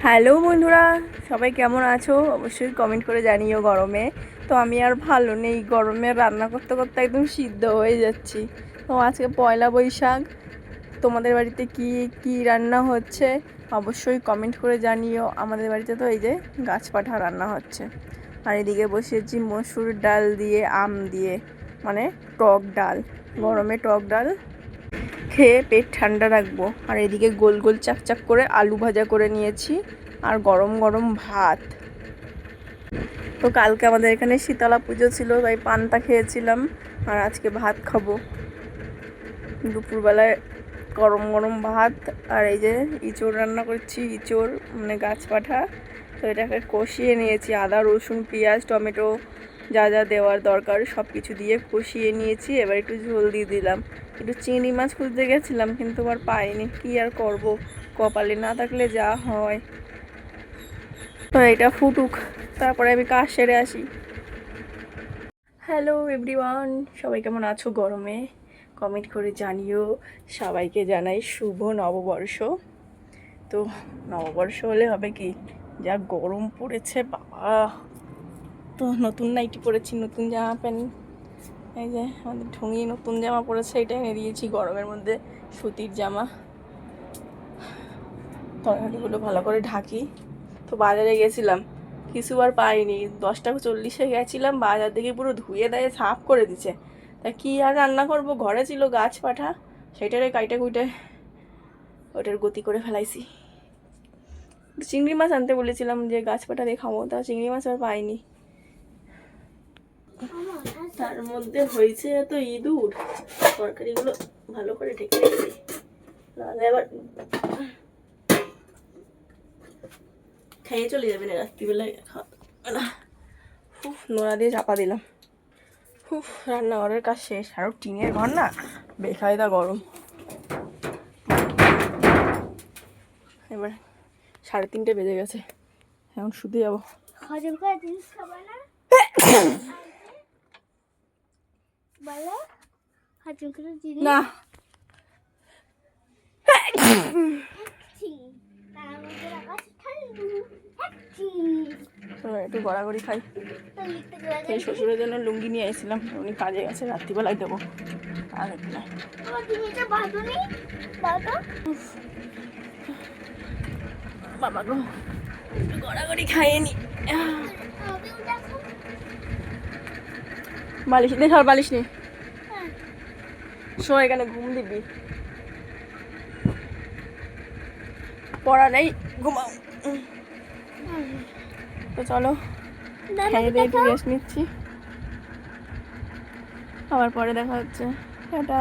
Hello বন্ধুরা, সবাই কেমন আছো? অবশ্যই কমেন্ট করে জানিও। গরমে তো আমি আর ভালো নেই, গরমে রান্না করতে করতে একদম সিদ্ধ হয়ে যাচ্ছি। তো আজকে পয়লা বৈশাখ, তোমাদের বাড়িতে কি কি রান্না হচ্ছে অবশ্যই কমেন্ট করে জানিও। আমাদের বাড়িতে তো এই যে গাছ পাঠা রান্না হচ্ছে, আর এদিকে বসিয়েছি মসুর ডাল দিয়ে আম দিয়ে, মানে টক ডাল। গরমে টক ডাল খেয়ে পেট ঠান্ডা রাখবো। আর এদিকে গোল গোল চাকচাক করে আলু ভাজা করে নিয়েছি, আর গরম গরম ভাত। তো কালকে আমাদের এখানে শীতলা পুজো ছিল, তাই পান্তা খেয়েছিলাম, আর আজকে ভাত খাবো। দুপুরবেলায় গরম গরম ভাত। আর এই যে ইঁচড় রান্না করছি, ইঁচড় মানে গাছ পাঠা। তো এটাকে কষিয়ে নিয়েছি, আদা রসুন পেঁয়াজ টমেটো যা যা দেওয়ার দরকার সব কিছু দিয়ে কষিয়ে নিয়েছি। এবার একটু ঝোল দিয়ে দিলাম। একটু চিংড়ি মাছ খুঁজতে গেছিলাম, কিন্তু আর পাইনি, কি আর করব, কপালে না থাকলে যা হয়। তো এটা ফুটুক, তারপরে আমি কাজ সেরে আসি। হ্যালো এভরিওয়ান, সবাই কেমন আছো? গরমে কমেন্ট করে জানিও। সবাইকে জানাই শুভ নববর্ষ। তো নববর্ষ হলে হবে কি, যা গরম পড়েছে বাবা। তো নতুন নাইটি পরেছি, নতুন জামা প্যান্ট, এই যে আমাদের ঢুঙি নতুন জামা পরেছে, এটা এনে দিয়েছি গরমের মধ্যে, সুতির জামা। তরকারিগুলো ভালো করে ঢাকি। তো বাজারে গেছিলাম, কিছু আর পাইনি। 10:40 গেছিলাম, বাজার দেখে পুরো ধুয়ে দেয় সাফ করে দিছে। তা কি আর রান্না করব, ঘরে ছিল গাছ পাঠা, সেটারে কাইটে কুইটে ওটার গতি করে ফেলাইছি। চিংড়ি মাছ আনতে বলেছিলাম যে গাছ পাঠা দিয়ে খাবো, তা চিংড়ি মাছ আর পাইনি। তার মধ্যে হয়েছে এত ইঁদুর, তরকারিগুলো ভালো করে ঢেকে রেখেছি, নাহলে আবার খেয়ে চলে যাবে না রাত্রিবেলায়। নোড়া দিয়ে চাপা দিলাম। রান্নাঘরের কাজ শেষ। আরও টিনের ঘর না, বেকায়দা গরম। এবার 3:30 বেজে গেছে, এখন শুতে যাবো। না একটু গড়াগড়ি খাই। সেই শ্বশুরের জন্য লুঙ্গি নিয়ে এসেছিলাম, উনি কাজে গেছে, রাত্রিবেলায় দেবো। আর বাবা গো, গড়াগড়ি খাইনি। বালিশ নে, সর বালিশ নে, শো এখানে ঘুম দিবি, পড়া নেই, ঘুমাও। তো চলো খেয়ে দিয়ে একটু রেস্ট নিচ্ছি, আবার পরে দেখা হচ্ছে। টাটা।